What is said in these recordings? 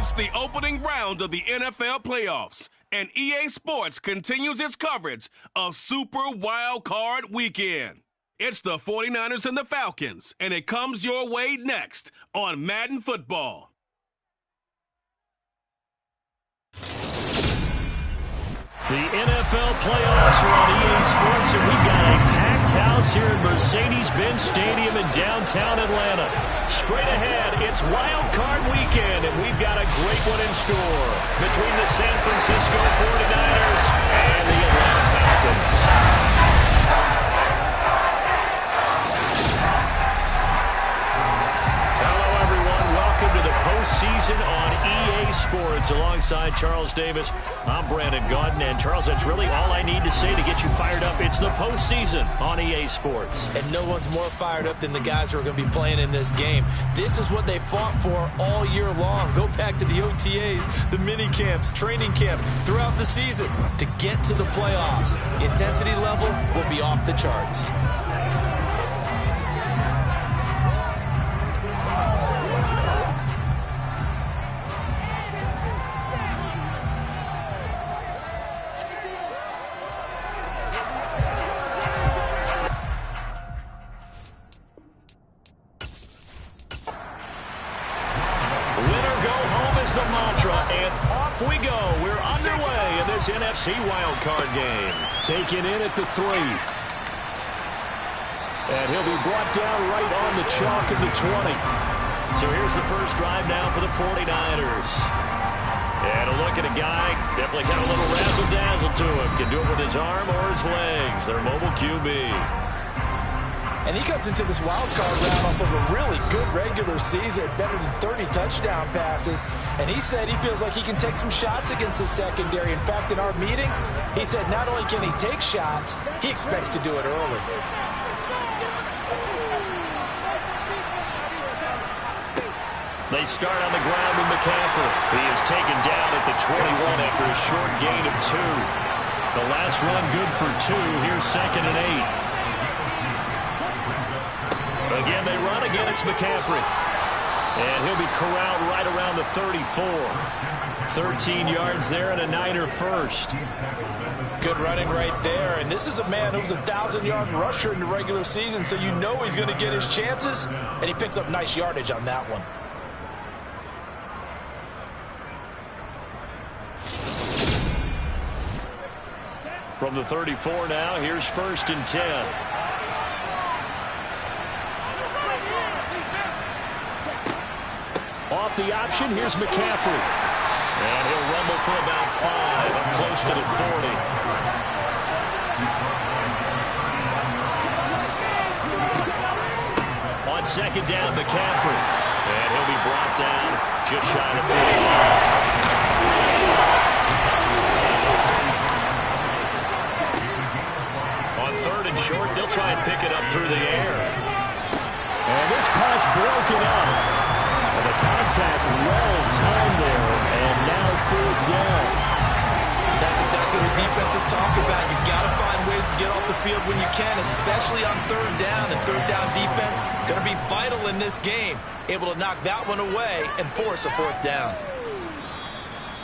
It's the opening round of the NFL playoffs, and EA Sports continues its coverage of Super Wildcard Weekend. It's the 49ers and the Falcons, and it comes your way next on Madden Football. The NFL playoffs are on EA Sports, and we've got a packed house here at Mercedes-Benz Stadium in downtown Atlanta. Straight ahead, it's Wild Card Weekend, and we've got a great one in store between the San Francisco 49ers and the Atlanta Falcons. Welcome to the postseason on EA Sports. Alongside Charles Davis, I'm Brandon Gaudin. And Charles, that's really all I need to say to get you fired up. It's the postseason on EA Sports. And no one's more fired up than the guys who are going to be playing in this game. This is what they fought for all year long. Go back to the OTAs, the mini camps, training camp, throughout the season to get to the playoffs. The intensity level will be off the charts. NFC wildcard game. Taken in at the 3. And he'll be brought down right on the chalk of the 20. So here's the first drive now for the 49ers. And a look at a guy, definitely got a little razzle-dazzle to him. Can do it with his arm or his legs. Their mobile QB. And he comes into this wild card round off of a really good regular season, better than 30 touchdown passes. And he said he feels like he can take some shots against the secondary. In fact, in our meeting, he said not only can he take shots, he expects to do it early. They start on the ground with McCaffrey. He is taken down at the 21 after a short gain of 2. The last run good for 2. Here's 2nd and 8. Again, they run. Again, it's McCaffrey. And he'll be corralled right around the 34. 13 yards there and a Niner first. Good running right there. And this is a man who's a 1,000-yard rusher in the regular season, so you know he's going to get his chances. And he picks up nice yardage on that one. From the 34 now, here's 1st and 10. Off the option, here's McCaffrey. And he'll rumble for about 5, up close to the 40. On 2nd down, McCaffrey. And he'll be brought down just shy of 45. On 3rd and short, they'll try and pick it up through the air. And this pass broken up. The contact well timed there, and now 4th down. That's exactly what defenses talk about. You've got to find ways to get off the field when you can, especially on 3rd down. And 3rd down defense going to be vital in this game. Able to knock that one away and force a 4th down.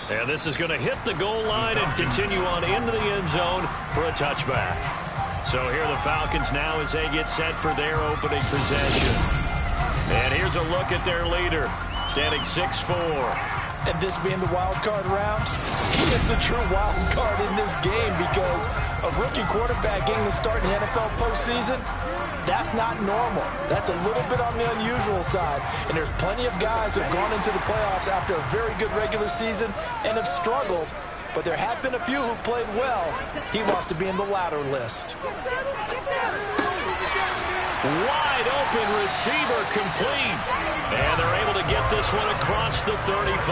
And this is going to hit the goal line and continue on into the end zone for a touchback. So here are the Falcons now as they get set for their opening possession. And here's a look at their leader, standing 6'4". And this being the wild card round, he is the true wild card in this game because a rookie quarterback getting the start in the NFL postseason, that's not normal. That's a little bit on the unusual side. And there's plenty of guys who have gone into the playoffs after a very good regular season and have struggled. But there have been a few who played well. He wants to be in the latter list. Wide open receiver complete. And they're able to get this one across the 35.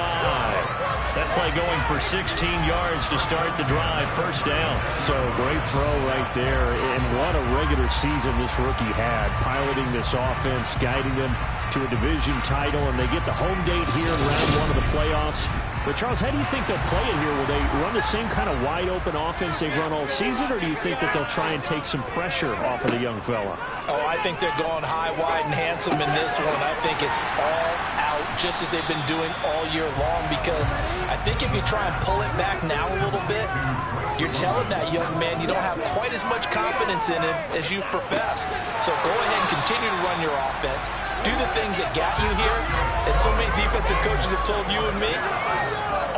That play going for 16 yards to start the drive. 1st down. So great throw right there. And what a regular season this rookie had. Piloting this offense, guiding them to a division title. And they get the home date here in round 1 of the playoffs. But, Charles, how do you think they'll play it here? Will they run the same kind of wide-open offense they've run all season, or do you think that they'll try and take some pressure off of the young fella? Oh, I think they're going high, wide, and handsome in this one. I think it's all out just as they've been doing all year long, because I think if you try and pull it back now a little bit, you're telling that young man you don't have quite as much confidence in him as you professed. So go ahead and continue to run your offense. Do the things that got you here. As so many defensive coaches have told you and me,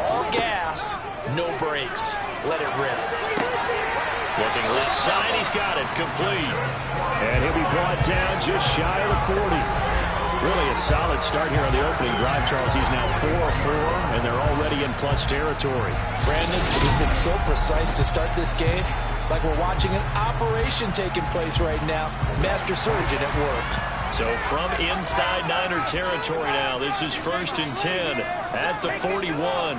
all gas, no brakes. Let it rip. Looking left side, he's got it, complete. And he'll be brought down just shy of the 40. Really a solid start here on the opening drive, Charles. He's now 4-4, and they're already in plus territory. Brandon, he's been so precise to start this game, like we're watching an operation taking place right now. Master surgeon at work. So from inside Niner territory now, this is 1st and 10 at the 41.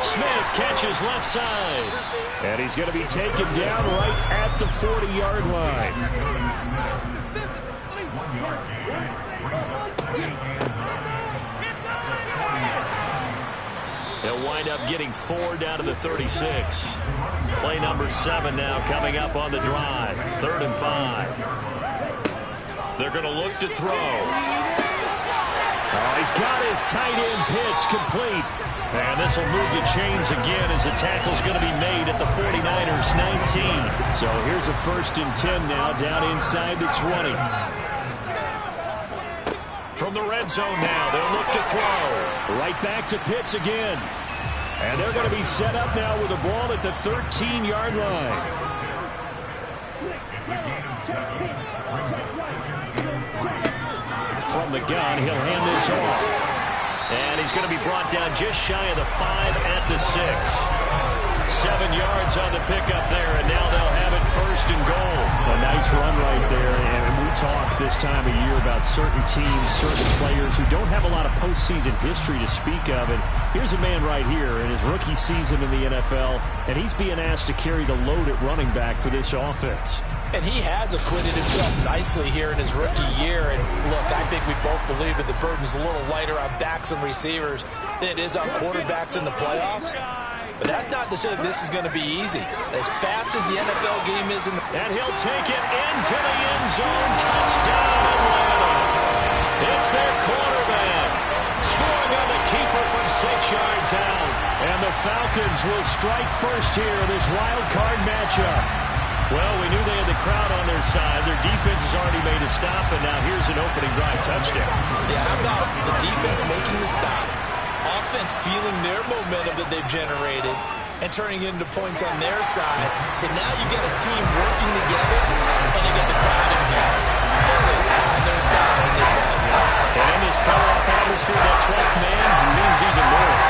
Smith catches left side. And he's going to be taken down right at the 40-yard line. They'll wind up getting 4 down to the 36. Play number 7 now coming up on the drive. 3rd and 5. They're going to look to throw. Oh, he's got his tight end pitch complete. And this will move the chains again as the tackle's going to be made at the 49ers 19. So here's a 1st and 10 now down inside the 20. From the red zone now, they'll look to throw. Right back to Pitts again. And they're going to be set up now with the ball at the 13-yard line. From the gun, he'll hand this off. And he's going to be brought down just shy of the 5 at the 6. 7 yards on the pickup there, and now they'll have it 1st and goal. A nice run right there, and we talk this time of year about certain teams, certain players who don't have a lot of postseason history to speak of, and here's a man right here in his rookie season in the NFL, and he's being asked to carry the load at running back for this offense. And he has acquitted himself nicely here in his rookie year. And look, I think we both believe that the burden's a little lighter on backs and receivers than it is on quarterbacks in the playoffs. But that's not to say that this is going to be easy. As fast as the NFL game is in the... And he'll take it into the end zone. Touchdown, Atlanta. It's their quarterback. Scoring on the keeper from 6 yards out. And the Falcons will strike first here in this wild card matchup. Well, we knew they had the crowd on their side. Their defense has already made a stop, and now here's an opening drive touchdown. Yeah, how about the defense making the stop, offense feeling their momentum that they've generated, and turning it into points on their side. So now you got a team working together, and you got the crowd involved, fully on their side in this ball game. And in this playoff atmosphere, that 12th man means even more.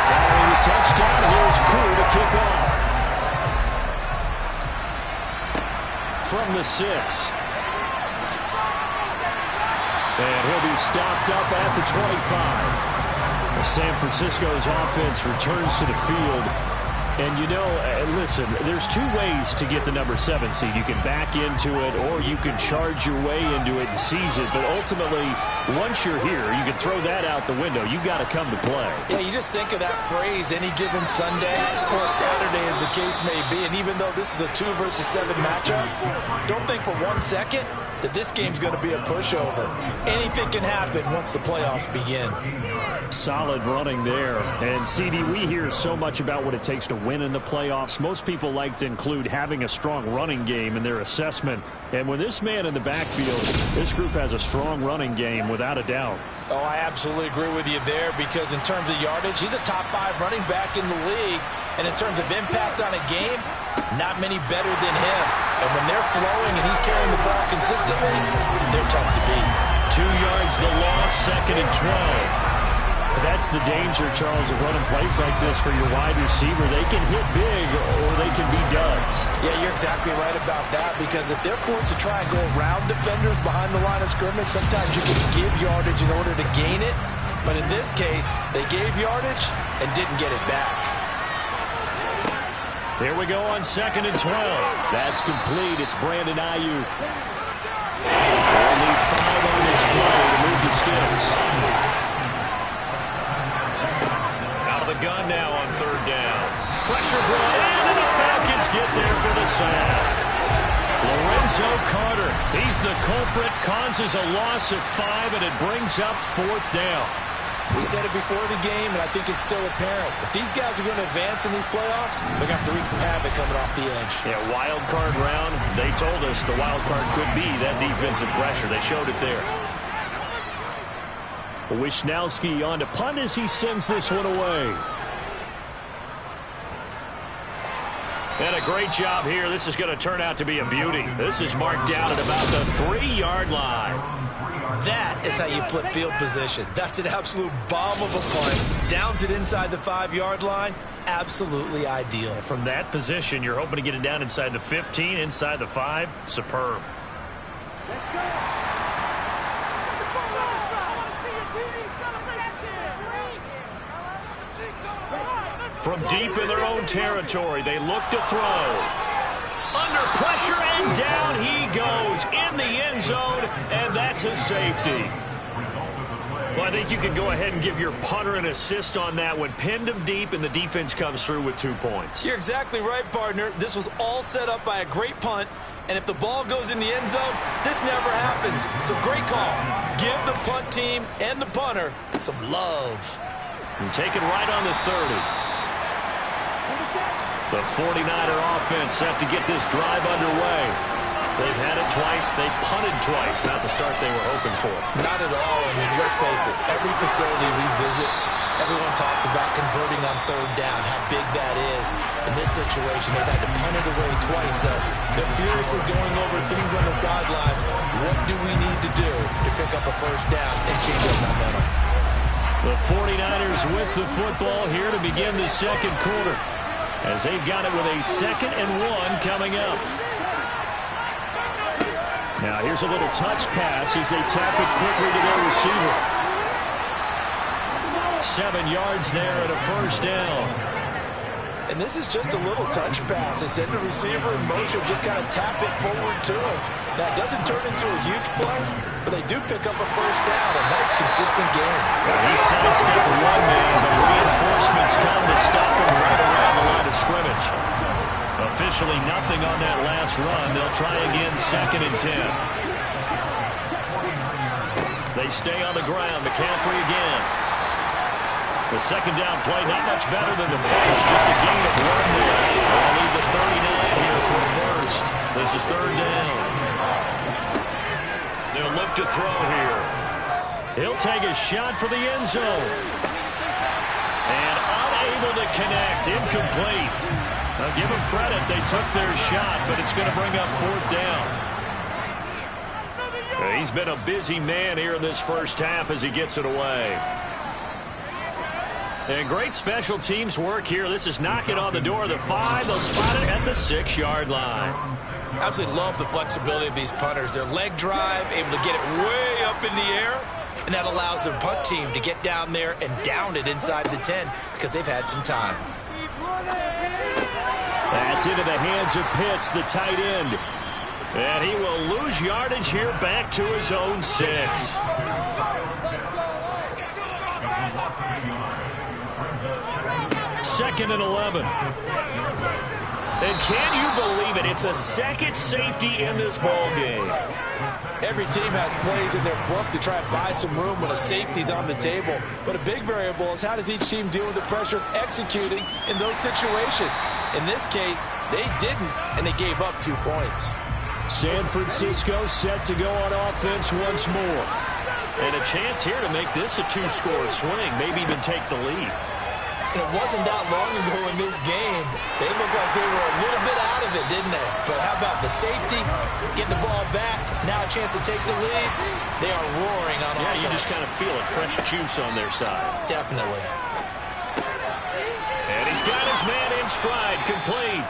Following the touchdown, here's Koo to kick off. From the 6. And he'll be stopped up at the 25. San Francisco's offense returns to the field. And, you know, listen, there's 2 ways to get the number 7 seed. You can back into it or you can charge your way into it and seize it. But ultimately, once you're here, you can throw that out the window. You've got to come to play. Yeah, you just think of that phrase, any given Sunday or Saturday as the case may be. And even though this is a 2 versus 7 matchup, don't think for 1 second that this game's going to be a pushover. Anything can happen once the playoffs begin. Solid running there. And, CD, we hear so much about what it takes to win in the playoffs. Most people like to include having a strong running game in their assessment. And with this man in the backfield, this group has a strong running game without a doubt. Oh, I absolutely agree with you there, because in terms of yardage, he's a top 5 running back in the league. And in terms of impact on a game, not many better than him. And when they're flowing and he's carrying the ball consistently, they're tough to beat. 2 yards the loss, 2nd and 12. That's the danger, Charles, of running plays like this for your wide receiver. They can hit big or they can be duds. Yeah, you're exactly right about that, because if they're forced to try and go around defenders behind the line of scrimmage, sometimes you can give yardage in order to gain it. But in this case, they gave yardage and didn't get it back. Here we go on 2nd and 12. That's complete. It's Brandon Ayuk. Only 5 on this play to move the sticks. Gun now on 3rd down. Pressure brought in, and the Falcons get there for the sack. Lorenzo Carter, he's the culprit causing causes a loss of 5, and it brings up 4th down. We said it before the game, and I think it's still apparent. If these guys are going to advance in these playoffs, they're going to have to wreak some havoc coming off the edge. Yeah, wild card round. They told us the wild card could be that defensive pressure. They showed it there. Wisnowski on to punt as he sends this one away. And a great job here. This is going to turn out to be a beauty. This is marked down at about the 3-yard line. That is how you flip field position. That's an absolute bomb of a punt. Downs it inside the 5-yard line. Absolutely ideal. From that position, you're hoping to get it down inside the 15, inside the 5. Superb. From deep in their own territory, they look to throw. Under pressure, and down he goes in the end zone, and that's a safety. Well, I think you can go ahead and give your punter an assist on that one. Pinned him deep, and the defense comes through with 2 points. You're exactly right, partner. This was all set up by a great punt, and if the ball goes in the end zone, this never happens. So great call. Give the punt team and the punter some love. And take it right on the 30. The 49er offense set to get this drive underway. They've had it twice. They've punted twice. Not the start they were hoping for. Not at all. I mean, let's face it. Every facility we visit, everyone talks about converting on 3rd down, how big that is. In this situation, they've had to punt it away twice. So they're furiously going over things on the sidelines. What do we need to do to pick up a 1st down and change our momentum? The 49ers with the football here to begin the 2nd quarter, as they've got it with a 2nd and 1 coming up. Now here's a little touch pass as they tap it quickly to their receiver. 7 yards there and a 1st down. And this is just a little touch pass. They send the receiver in motion, just kind of tap it forward to him. Now, it doesn't turn into a huge play, but they do pick up a 1st down. A nice, consistent game. He sidestepped one man, but reinforcements come to stop him right around the line of scrimmage. Officially nothing on that last run. They'll try again 2nd and 10. They stay on the ground. McCaffrey again. The 2nd down play, not much better than the first. Just a gain of 1 there. They'll leave the 39 here for the 1st. This is 3rd down. They'll look to throw here. He'll take a shot for the end zone. And unable to connect. Incomplete. Now give them credit. They took their shot, but it's going to bring up 4th down. He's been a busy man here in this 1st half as he gets it away. And great special teams work here. This is knocking on the door of the 5. They'll spot it at the 6-yard line. Absolutely love the flexibility of these punters. Their leg drive, able to get it way up in the air, and that allows their punt team to get down there and down it inside the 10 because they've had some time. That's into the hands of Pitts, the tight end. And he will lose yardage here back to his own 6. Second and 11. And can you believe it? It's a 2nd safety in this ball game. Every team has plays in their book to try and buy some room when a safety's on the table. But a big variable is how does each team deal with the pressure of executing in those situations. In this case, they didn't, and they gave up 2 points. San Francisco set to go on offense once more. And a chance here to make this a 2-score swing, maybe even take the lead. And it wasn't that long ago in this game. They looked like they were a little bit out of it, didn't they? But how about the safety? Get the ball back. Now a chance to take the lead. They are roaring on offense. Yeah, you just kind of feel it. Fresh juice on their side. Definitely. And he's got his man in stride. Complete.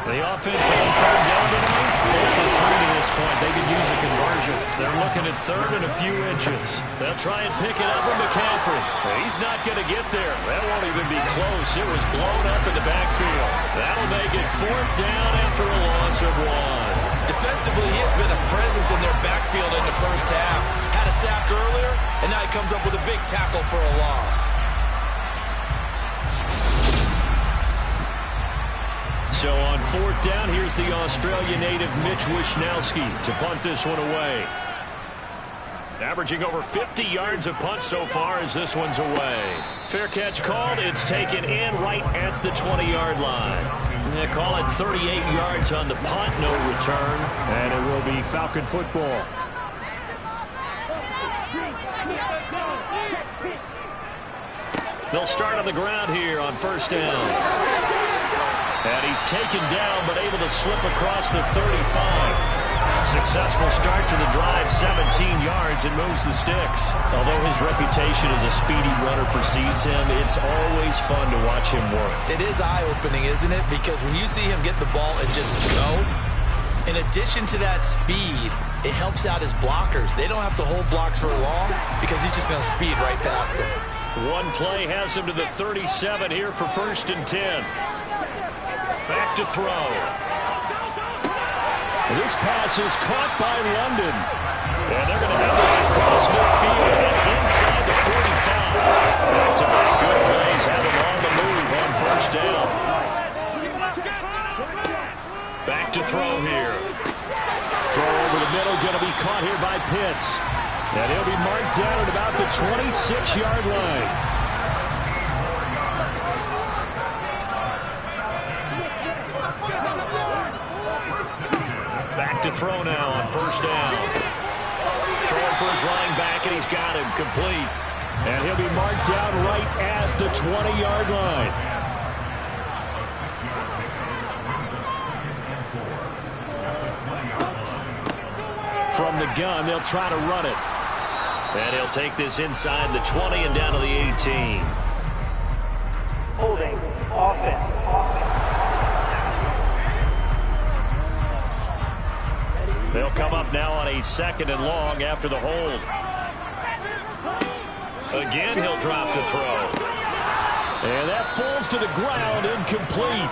The offense on 3rd down tonight. 0 for 3 to this point. They could use a conversion. They're looking at 3rd and a few inches. They'll try and pick it up with McCaffrey. He's not going to get there. That won't even be close. It was blown up in the backfield. That'll make it 4th down after a loss of 1. Defensively, he has been a presence in their backfield in the 1st half. Had a sack earlier, and now he comes up with a big tackle for a loss. So on 4th down, here's the Australia native Mitch Wishnowsky to punt this one away. Averaging over 50 yards of punt so far as this one's away. Fair catch called. It's taken in right at the 20-yard line. They call it 38 yards on the punt, no return. And it will be Falcon football. They'll start on the ground here on 1st down. And he's taken down, but able to slip across the 35. Successful start to the drive, 17 yards, and moves the sticks. Although his reputation as a speedy runner precedes him, it's always fun to watch him work. It is eye-opening, isn't it? Because when you see him get the ball and just go, in addition to that speed, it helps out his blockers. They don't have to hold blocks for long because he's just going to speed right past them. One play has him to the 37 here for 1st and 10. Back to throw. This pass is caught by London. And they're going to have this across midfield and inside the 45. Back-to-back good plays have him on the move on 1st down. Back to throw here. Throw over the middle, going to be caught here by Pitts. And he'll be marked down at about the 26-yard line. Back to throw now on 1st down. Throwing for his running back, and he's got him complete. And he'll be marked down right at the 20-yard line. From the gun, they'll try to run it. And he'll take this inside the 20 and down to the 18. Holding offense. They'll come up now on a 2nd and long after the hold. Again, he'll drop to throw. And that falls to the ground, incomplete.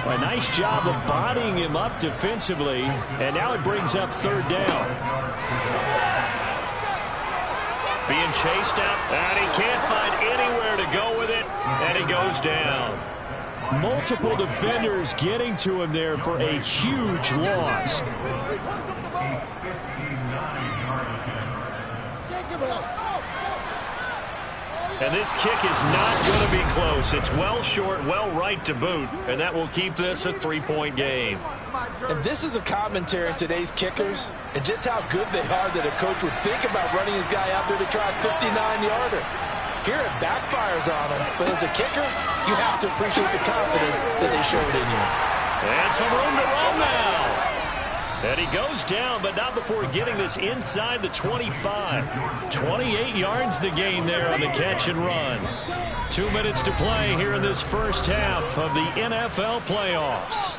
A nice job of bodying him up defensively. And now it brings up 3rd down. Being chased out, and he can't find anywhere to go with it, and he goes down. Multiple defenders getting to him there for a huge loss. And this kick is not going to be close. It's well short, well right to boot, and that will keep this a 3-point game. And this is a commentary on today's kickers and just how good they are that a coach would think about running his guy out there to try a 59-yarder. Here it backfires on him, but as a kicker, you have to appreciate the confidence that they showed in you. And some room to run now. And he goes down, but not before getting this inside the 25. 28 yards the gain there on the catch and run. 2 minutes to play here in this first half of the NFL playoffs.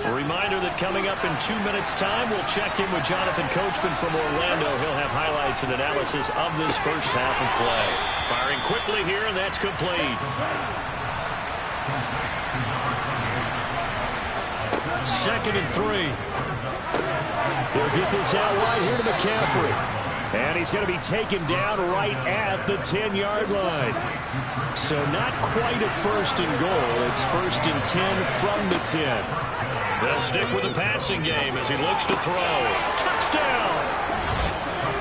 A reminder that coming up in 2 minutes' time, we'll check in with Jonathan Coachman from Orlando. He'll have highlights and analysis of this first half of play. Firing quickly here, and that's complete. 2nd and 3. They'll get this out right here to McCaffrey. And he's going to be taken down right at the 10-yard line. So not quite a 1st and goal. It's 1st and 10 from the 10. They'll stick with the passing game as he looks to throw. Touchdown!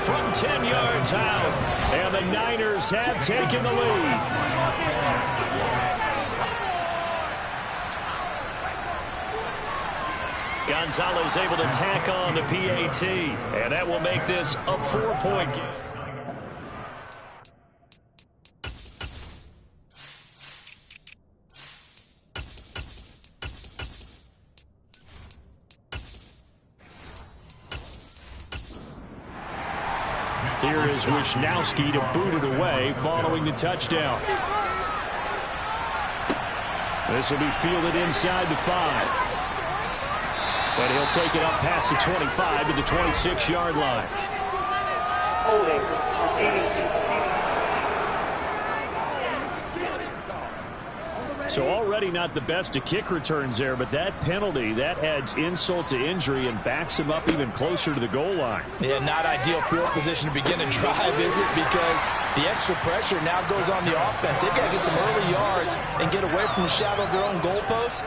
From 10 yards out. And the Niners have taken the lead. Gonzalez able to tack on the PAT. And that will make this a 4-point game. Here is Wishnowsky to boot it away following the touchdown. This will be fielded inside the 5. But he'll take it up past the 25 to the 26-yard line. Holding 80. So already not the best of kick returns there, but that penalty, that adds insult to injury and backs him up even closer to the goal line. Yeah, not ideal field position to begin a drive, is it? Because the extra pressure now goes on the offense. They've got to get some early yards and get away from the shadow of their own goalposts.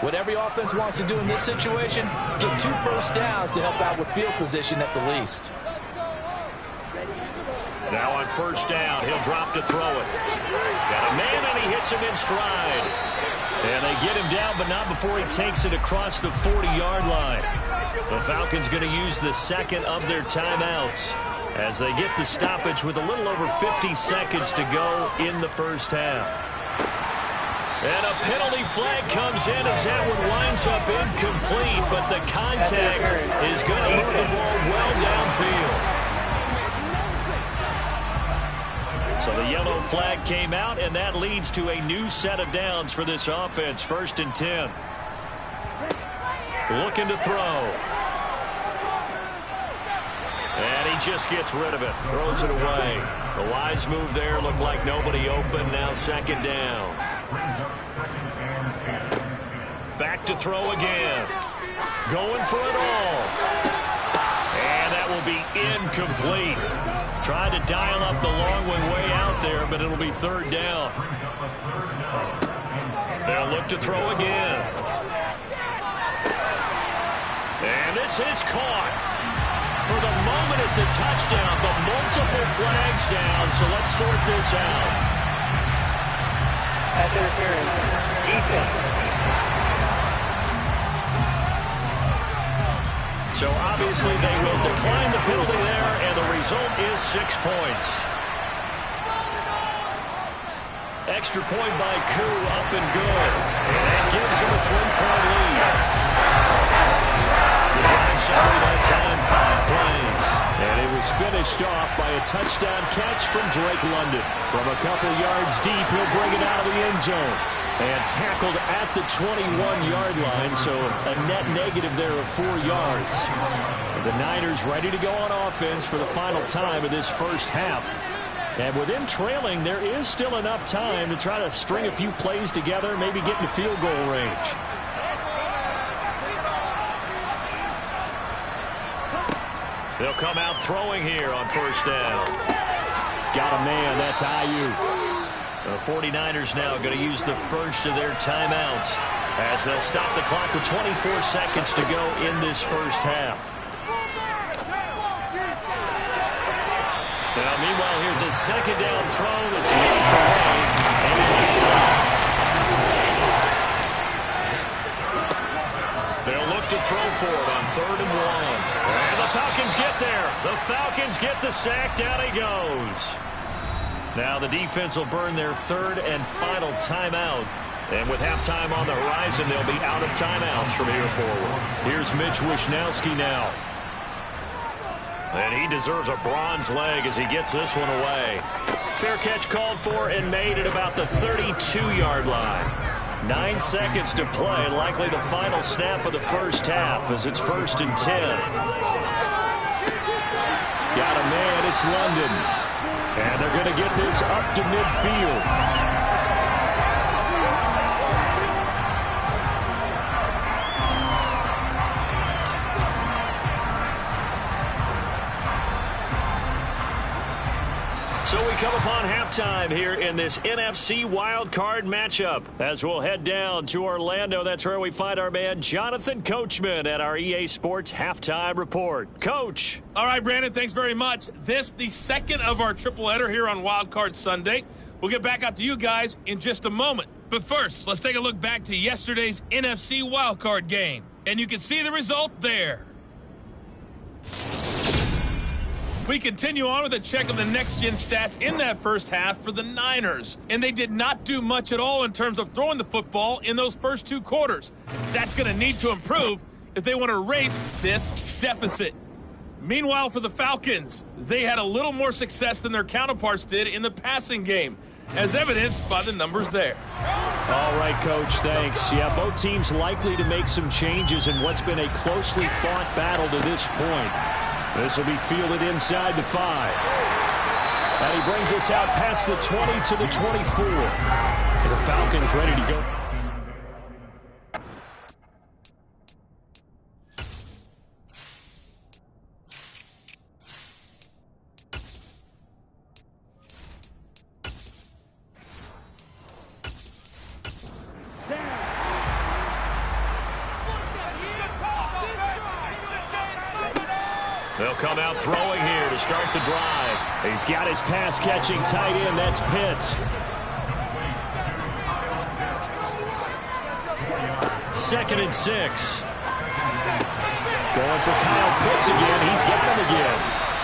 What every offense wants to do in this situation, get 2 first downs to help out with field position at the least. Now on first down, he'll drop to throw it. Got a man, and he hits him in stride. And they get him down, but not before he takes it across the 40-yard line. The Falcons going to use the second of their timeouts as they get the stoppage with a little over 50 seconds to go in the first half. And a penalty flag comes in as that one winds up incomplete, but the contact is going to move the ball well downfield. So the yellow flag came out, and that leads to a new set of downs for this offense. 1st and 10. Looking to throw. And he just gets rid of it. Throws it away. The wise move there. Looked like nobody open. Now 2nd down. Back to throw again. Going for it all. And that will be incomplete. Tried to dial up the long one way out there, but it'll be 3rd down. They'll look to throw again. And this is caught. For the moment, it's a touchdown, but multiple flags down, so let's sort this out. At their turn, defense. So obviously they will decline the penalty there, and the result is 6 points. Extra point by Koo, up and good. And that gives him a 3-point lead. The drive summary that time, 5 plays. And it was finished off by a touchdown catch from Drake London. From a couple yards deep, he'll bring it out of the end zone. And tackled at the 21-yard line, so a net negative there of 4 yards. The Niners ready to go on offense for the final time of this first half. And with them trailing, there is still enough time to try to string a few plays together, maybe get into field goal range. They'll come out throwing here on first down. Got a man, that's Ayuk. The 49ers now going to use the first of their timeouts as they'll stop the clock with 24 seconds to go in this first half. Now, meanwhile, here's a 2nd down throw that's knocked away. They'll look to throw for it on 3rd and 1. And the Falcons get there. The Falcons get the sack. Down he goes. Now the defense will burn their 3rd and final timeout. And with halftime on the horizon, they'll be out of timeouts from here forward. Here's Mitch Wishnowsky now. And he deserves a bronze leg as he gets this one away. Fair catch called for and made at about the 32-yard line. 9 seconds to play, likely the final snap of the first half as it's 1st and 10. Got a man, it's London. And they're going to get this up to midfield. So we come upon halftime here in this NFC Wildcard matchup as we'll head down to Orlando. That's where we find our man Jonathan Coachman at our EA Sports Halftime Report. Coach. All right, Brandon, thanks very much. This, the second of our triple header here on Wildcard Sunday. We'll get back out to you guys in just a moment. But first, let's take a look back to yesterday's NFC Wildcard game. And you can see the result there. We continue on with a check of the next-gen stats in that first half for the Niners. And they did not do much at all in terms of throwing the football in those first 2 quarters. That's going to need to improve if they want to erase this deficit. Meanwhile, for the Falcons, they had a little more success than their counterparts did in the passing game, as evidenced by the numbers there. All right, Coach, thanks. Yeah, both teams likely to make some changes in what's been a closely fought battle to this point. This will be fielded inside the 5. And he brings us out past the 20 to the 24. The Falcons ready to go. They'll come out throwing here to start the drive. He's got his pass-catching tight end. That's Pitts. Second and 6. Going for Kyle Pitts again. He's got him again.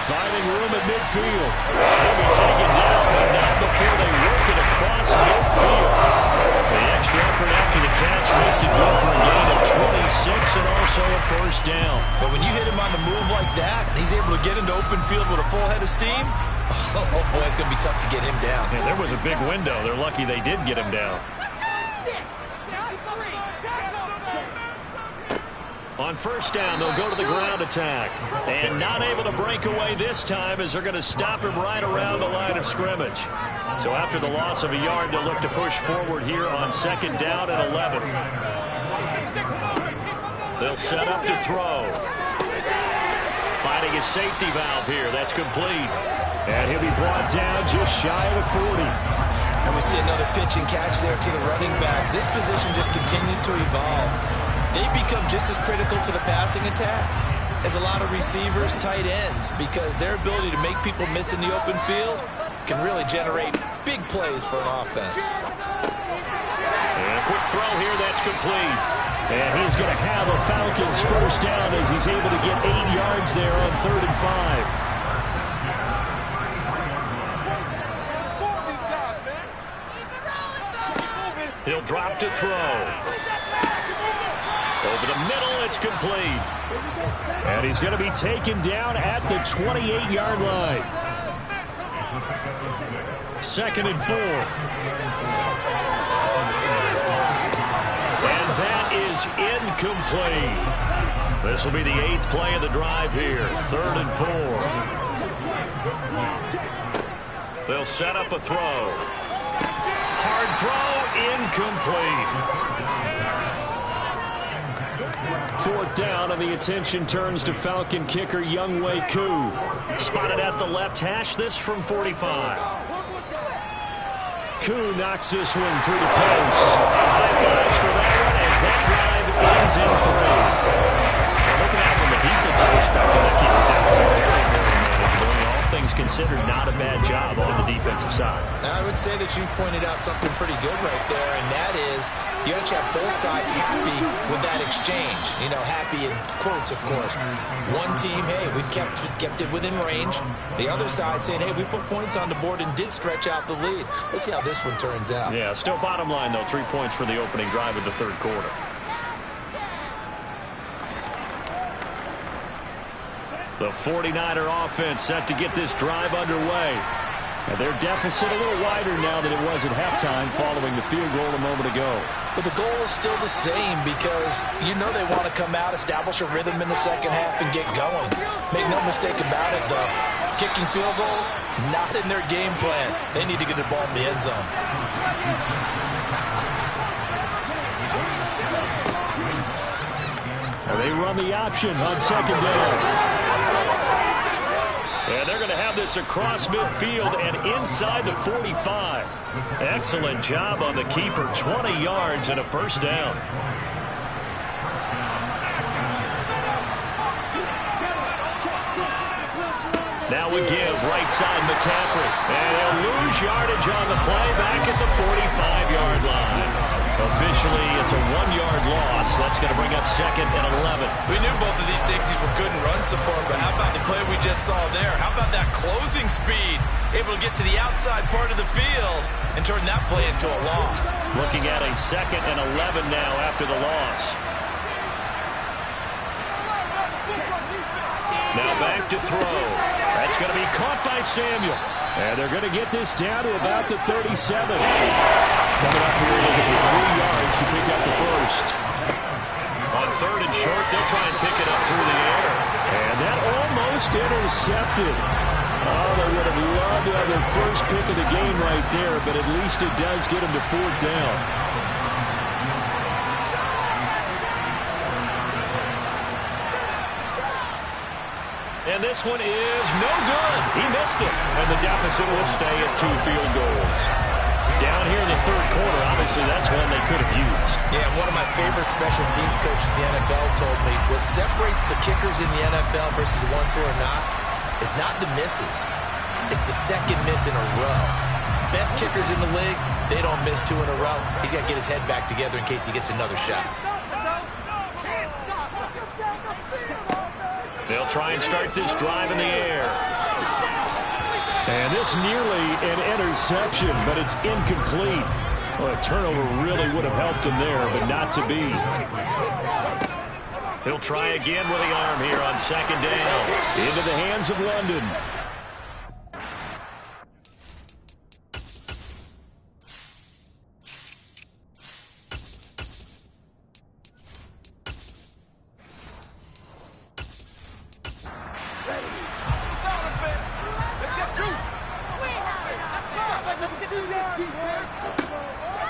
Finding room at midfield. He'll be taken down, but not before they work it across midfield. The extra effort after the catch makes it good for a gain of 26 and also a first down. But when you hit him on the move like that, and he's able to get into open field with a full head of steam, oh boy, it's going to be tough to get him down. Yeah, there was a big window. They're lucky they did get him down. On first down, they'll go to the ground attack. And not able to break away this time as they're going to stop him right around the line of scrimmage. So after the loss of a yard, they'll look to push forward here on second down and 11. They'll set up to throw. Finding a safety valve here. That's complete. And he'll be brought down just shy of the 40. And we see another pitch and catch there to the running back. This position just continues to evolve. They become just as critical to the passing attack as a lot of receivers, tight ends, because their ability to make people miss in the open field can really generate big plays for an offense. And a quick throw here, that's complete. And he's going to have a Falcons first down as he's able to get 8 yards there on 3rd and 5. He'll drop to throw. Over the middle, it's complete. And he's going to be taken down at the 28-yard line. 2nd and 4. And that is incomplete. This will be the 8th play of the drive here. 3rd and 4. They'll set up a throw. Hard throw, incomplete. 4th down, and the attention turns to Falcon kicker Younghoe Koo. Spotted at the left hash, this from 45. Koo knocks this one through the post. High fives for that one as that drive ends in 3. Looking at it from a defensive perspective, that keeps the deficit very, very manageable. And all things considered, not a bad job on the defensive side. I would say that you pointed out something pretty good right there, and that is you actually have both sides happy with that exchange. You know, happy in quotes, of course. One team, hey, we've kept it within range. The other side saying, hey, we put points on the board and did stretch out the lead. Let's see how this one turns out. Yeah, still bottom line, though, 3 points for the opening drive of the 3rd quarter. The 49er offense set to get this drive underway. And their deficit a little wider now than it was at halftime following the field goal a moment ago. But the goal is still the same because you know they want to come out, establish a rhythm in the second half, and get going. Make no mistake about it, though. Kicking field goals, not in their game plan. They need to get the ball in the end zone. And they run the option on 2nd down. And they're going to have this across midfield and inside the 45. Excellent job on the keeper. 20 yards and a first down. Now we give right side McCaffrey. And they'll lose yardage on the play back at the 45-yard line. Officially, it's a 1-yard loss. That's going to bring up 2nd and 11. We knew both of these safeties were good in run support, but how about the play we just saw there? How about that closing speed? Able to get to the outside part of the field and turn that play into a loss. Looking at a 2nd and 11 now after the loss. Now back to throw. That's going to be caught by Samuel. And they're going to get this down to about the 37. Coming up here looking for 3 yards to pick up the first. On 3rd and short, they'll try and pick it up through the air. And that almost intercepted. Oh, they would have loved to have their first pick of the game right there, but at least it does get them to 4th down. And this one is no good. He missed it. And the deficit will stay at 2 field goals. Down here in the 3rd quarter, obviously that's one they could have used. Yeah, one of my favorite special teams coaches in the NFL told me what separates the kickers in the NFL versus the ones who are not is not the misses. It's the second miss in a row. Best kickers in the league, they don't miss 2 in a row. He's got to get his head back together in case he gets another shot. They'll try and start this drive in the air. And this nearly an interception, but it's incomplete. Well, a turnover really would have helped him there, but not to be. He'll try again with the arm here on 2nd down. Into the hands of London.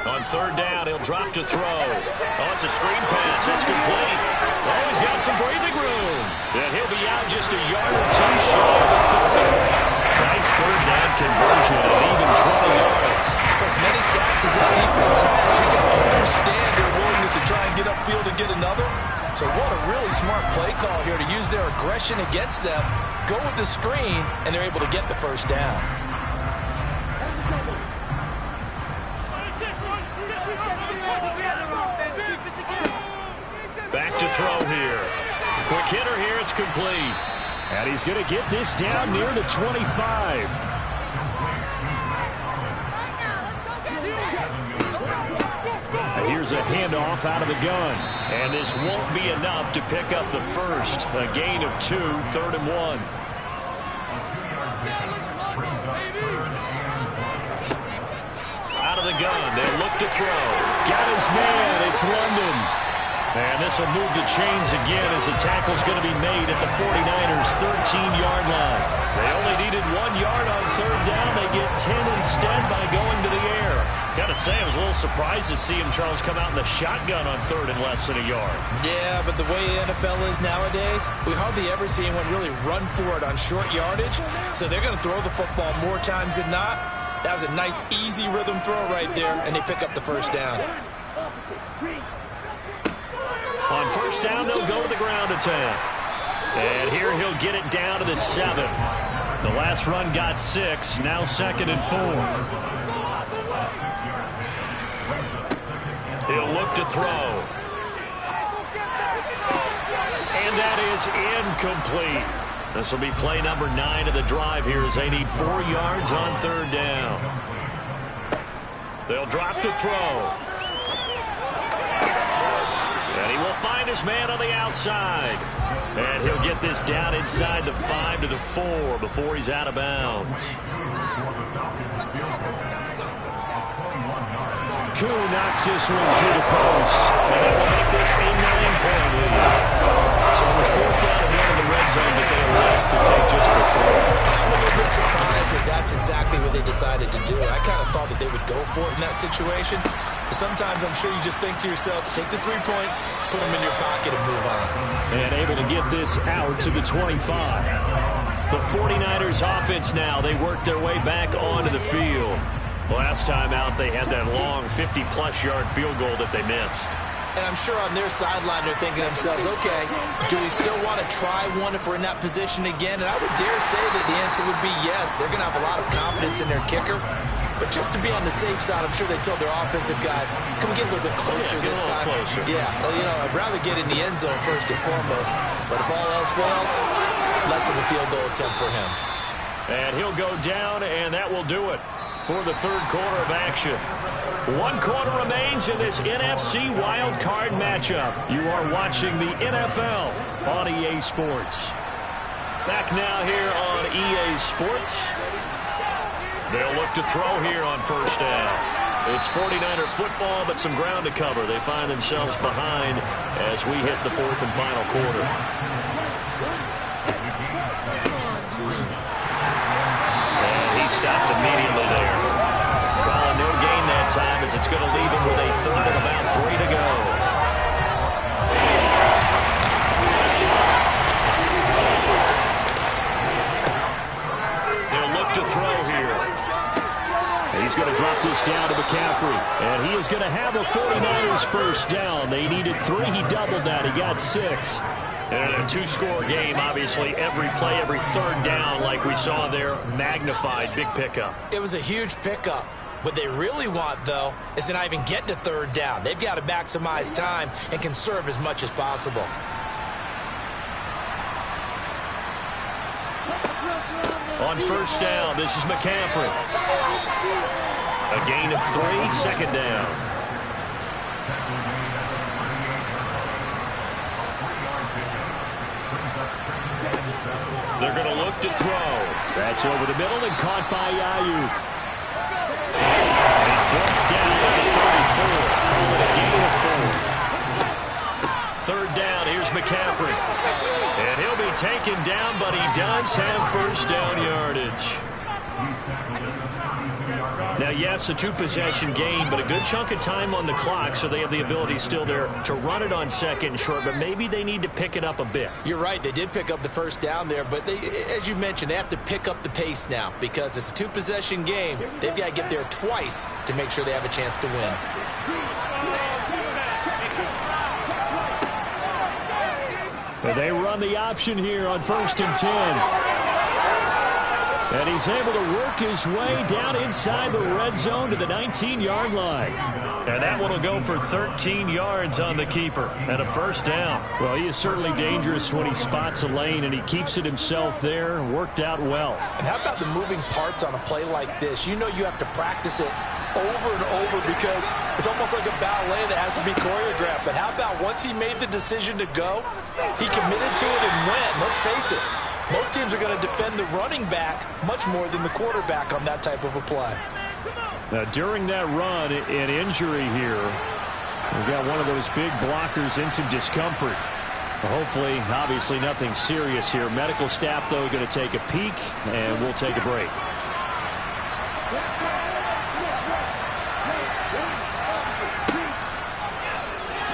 On 3rd down, he'll drop to throw. Oh, it's a screen pass. It's complete. Oh, he's got some breathing room. And he'll be out just a yard or 2 shy of the 30. Nice 3rd down conversion at even 20 yards. For as many sacks as this defense has, you can understand their willingness to try and get upfield and get another. So what a really smart play call here to use their aggression against them, go with the screen, and they're able to get the 1st down. Back to throw here. Quick hitter here. It's complete. And he's going to get this down near the 25. And here's a handoff out of the gun. And this won't be enough to pick up the first. A gain of 2, 3rd and 1. Out of the gun. They'll look to throw. Got his man. It's London. And this will move the chains again as the tackle's going to be made at the 49ers' 13-yard line. They only needed 1 yard on 3rd down. They get 10 instead by going to the air. Got to say, I was a little surprised to see him, Charles, come out in the shotgun on 3rd and less than a yard. Yeah, but the way the NFL is nowadays, we hardly ever see anyone really run for it on short yardage. So they're going to throw the football more times than not. That was a nice, easy rhythm throw right there, and they pick up the 1st down. On 1st down, they'll go to the ground attack. And here he'll get it down to the 7. The last run got 6. Now 2nd and 4. He'll look to throw. And that is incomplete. This will be play number 9 of the drive here as they need 4 yards on 3rd down. They'll drop to throw. And he will find his man on the outside. And he'll get this down inside the 5 to the 4 before he's out of bounds. Koo knocks this one through the post. And it will make this a 9-point lead. So it was 4th down and 1 in the red zone, but they elect to take just the 3. I'm a little bit surprised that that's exactly what they decided to do. I kind of thought that they would go for it in that situation. But sometimes I'm sure you just think to yourself, take the 3 points, put them in your pocket, and move on. And able to get this out to the 25. The 49ers offense now, they work their way back onto the field. Last time out, they had that long 50-plus yard field goal that they missed. And I'm sure on their sideline they're thinking to themselves, okay, do we still want to try one if we're in that position again? And I would dare say that the answer would be yes. They're going to have a lot of confidence in their kicker. But just to be on the safe side, I'm sure they told their offensive guys, can we get a little bit closer this time? Closer. Yeah, well, you know, I'd rather get in the end zone first and foremost. But if all else fails, less of a field goal attempt for him. And he'll go down, and that will do it for the 3rd quarter of action. 1 quarter remains in this NFC Wildcard matchup. You are watching the NFL on EA Sports. Back now here on EA Sports. They'll look to throw here on 1st down. It's 49er football, but some ground to cover. They find themselves behind as we hit the 4th and final quarter. He stopped immediately there. Calling no gain that time as it's going to leave him with a third and about 3 to go. They'll look to throw here. He's going to drop this down to McCaffrey. And he is going to have a 49ers first down. They needed 3. He doubled that. He got 6. And a 2-score game, obviously, every play, every third down, like we saw there, magnified. Big pickup. It was a huge pickup. What they really want, though, is to not even get to third down. They've got to maximize time and conserve as much as possible. On first down, this is McCaffrey. A gain of 3, second down. They're going to look to throw. That's over the middle and caught by Ayuk. He's brought down at the 34. Call it a gain of 4. Third down, here's McCaffrey. And he'll be taken down, but he does have first down yardage. Now, yes, a 2-possession game, but a good chunk of time on the clock, so they have the ability still there to run it on second and short, but maybe they need to pick it up a bit. You're right. They did pick up the first down there, but they, as you mentioned, they have to pick up the pace now because it's a 2-possession game. They've got to get there twice to make sure they have a chance to win. But they run the option here on 1st and 10. And he's able to work his way down inside the red zone to the 19-yard line. And that one will go for 13 yards on the keeper and a first down. Well, he is certainly dangerous when he spots a lane, and he keeps it himself there. Worked out well. And how about the moving parts on a play like this? You know you have to practice it over and over because it's almost like a ballet that has to be choreographed. But how about once he made the decision to go, he committed to it and went. Let's face it. Most teams are going to defend the running back much more than the quarterback on that type of a play. Now, during that run, an injury here. We've got one of those big blockers in some discomfort. Hopefully, obviously, nothing serious here. Medical staff, though, going to take a peek, and we'll take a break.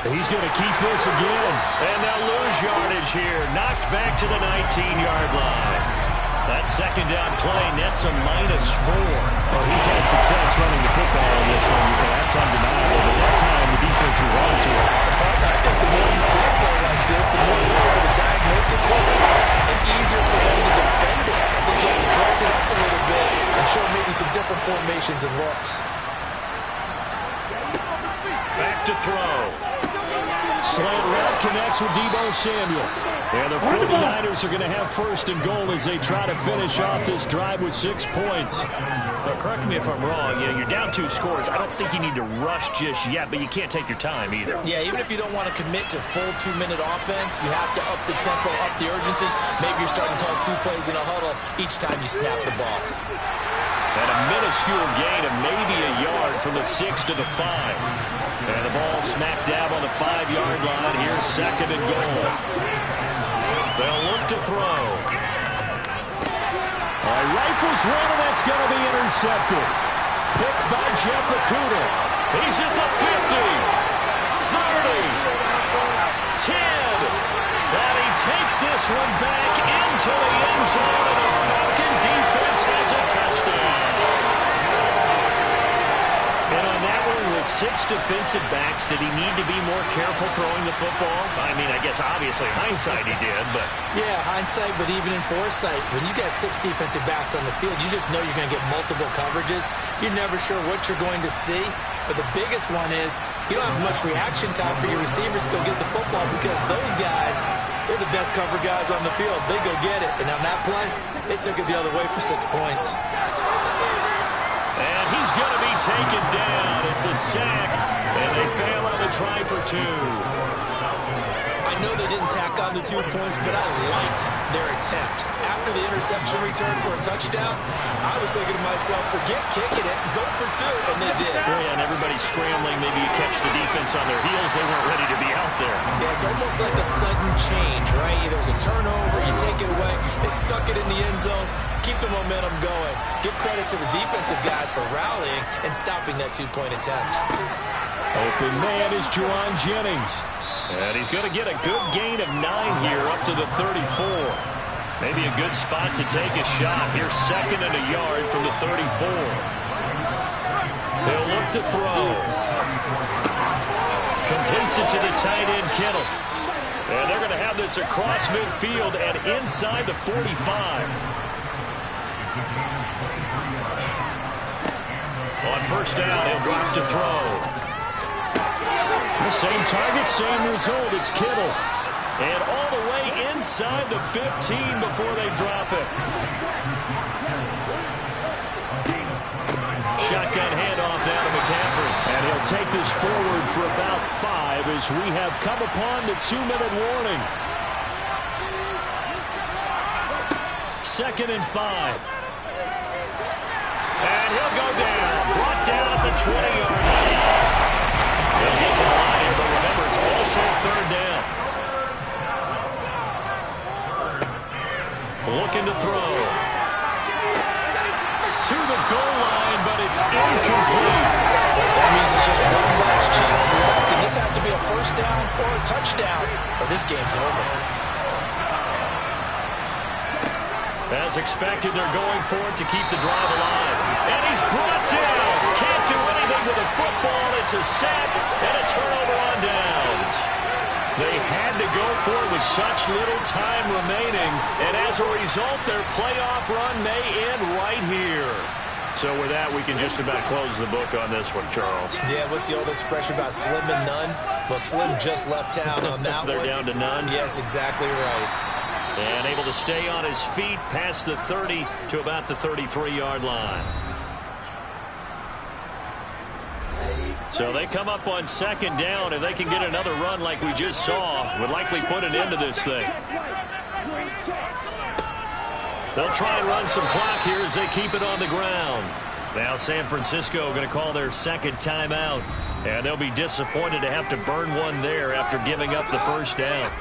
He's going to keep this again. And they'll lose yardage here. Knocked back to the 19-yard line. That second down play nets a -4. Well, he's had success running the football in this one. That's undeniable. But that time, the defense was on to it. I think the more you see a play like this, the more you're able to diagnose it quicker and easier for them to defend it. I think you have to dress it up a little bit and show maybe some different formations and looks. Back to throw. Slant route connects with Deebo Samuel. And the 49ers are going to have first and goal as they try to finish off this drive with 6 points. But correct me if I'm wrong. You're down 2 scores. I don't think you need to rush just yet, but you can't take your time either. Yeah, even if you don't want to commit to full 2-minute offense, you have to up the tempo, up the urgency. Maybe you're starting to call 2 plays in a huddle each time you snap the ball. And a minuscule gain of maybe a yard from the 6 to the 5. And the ball smack dab on the 5-yard line. Here's second and goal. They'll look to throw. Rifles one, and that's going to be intercepted. Picked by Jeff Okuda. He's at the 50, 30, 10. And he takes this one back into the end zone, and the Falcon defense has a touchdown. And on that one, with 6 defensive backs, did he need to be more careful throwing the football? I mean, I guess obviously hindsight he did, but... Yeah, hindsight, but even in foresight, when you got 6 defensive backs on the field, you just know you're going to get multiple coverages. You're never sure what you're going to see. But the biggest one is you don't have much reaction time for your receivers to go get the football because those guys, they're the best cover guys on the field. They go get it. And on that play, they took it the other way for 6 points. And he's going to be taken down. It's a sack, and they fail on the try for 2. I know they didn't tack on the 2 points, but I liked their attempt. After the interception return for a touchdown, I was thinking to myself, forget kicking it, go for 2, and they did. Well, yeah, and everybody's scrambling. Maybe you catch the defense on their heels. They weren't ready to be out there. Yeah, it's almost like a sudden change, right? There was a turnover, you take it away, they stuck it in the end zone. keep the momentum going. Give credit to the defensive guys for rallying and stopping that two-point attempt. Open man is Juwan Jennings. And he's going to get a good gain of 9 here up to the 34. Maybe a good spot to take a shot. Here's 2nd and a yard from the 34. They'll look to throw. Completes it to the tight end, Kittle. And they're going to have this across midfield and inside the 45. On first down, he'll drop to throw. The same target, same result. It's Kittle. And all the way inside the 15 before they drop it. Shotgun handoff down to McCaffrey. And he'll take this forward for about 5 as we have come upon the 2-minute warning. 2nd and 5. And he'll go down. Brought down at the 20-yard line. He'll get to the line here, but remember, it's also 3rd down. Looking to throw. To the goal line, but it's incomplete. That means it's just one last chance left, and this has to be a first down or a touchdown, or this game's over. As expected, they're going for it to keep the drive alive. And he's brought down. Can't do anything with the football. It's a sack and a turnover on downs. They had to go for it with such little time remaining. And as a result, their playoff run may end right here. So with that, we can just about close the book on this one, Charles. Yeah, what's the old expression about slim and none? Well, Slim just left town on that They're one. down to none. Yes, exactly right. And able to stay on his feet past the 30 to about the 33-yard line. So they come up on 2nd down. If they can get another run like we just saw, would likely put an end to this thing. They'll try and run some clock here as they keep it on the ground. Now San Francisco going to call their 2nd timeout. And they'll be disappointed to have to burn one there after giving up the first down.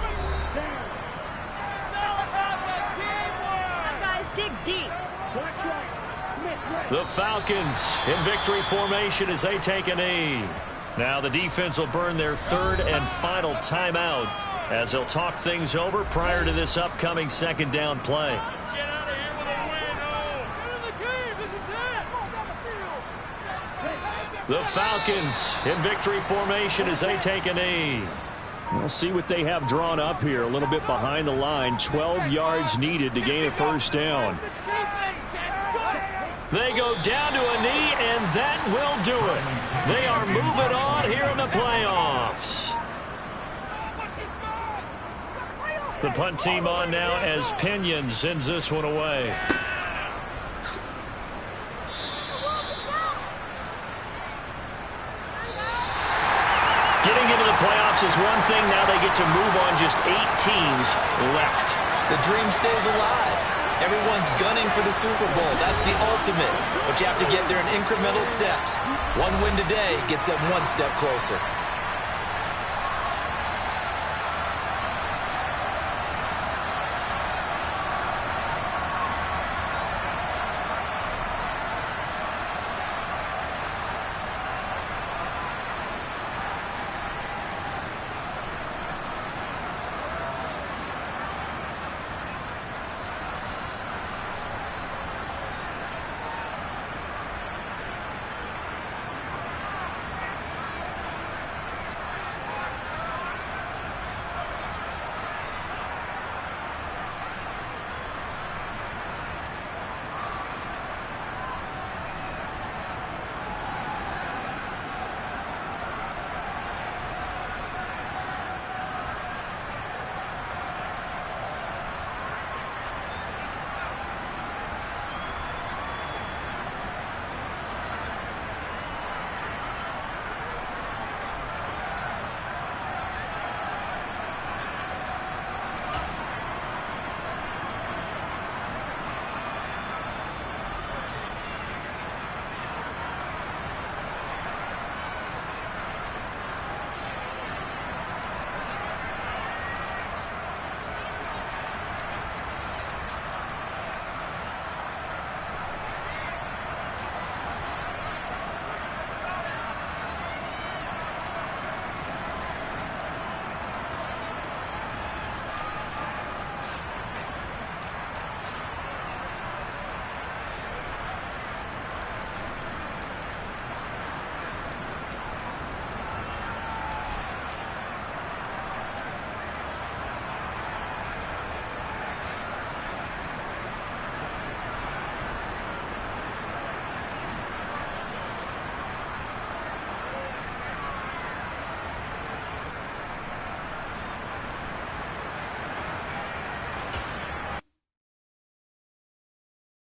The Falcons in victory formation as they take a knee. Now the defense will burn their 3rd and final timeout as they'll talk things over prior to this upcoming 2nd down play. The Falcons in victory formation as they take a knee. We'll see what they have drawn up here. A little bit behind the line. 12 yards needed to gain a first down. They go down to a knee, and that will do it. They are moving on here in the playoffs. The punt team on now as Pinion sends this one away. Getting into the playoffs is one thing. Now they get to move on just 8 teams left. The dream stays alive. Everyone's gunning for the Super Bowl. That's the ultimate. But you have to get there in incremental steps. One win today gets them one step closer.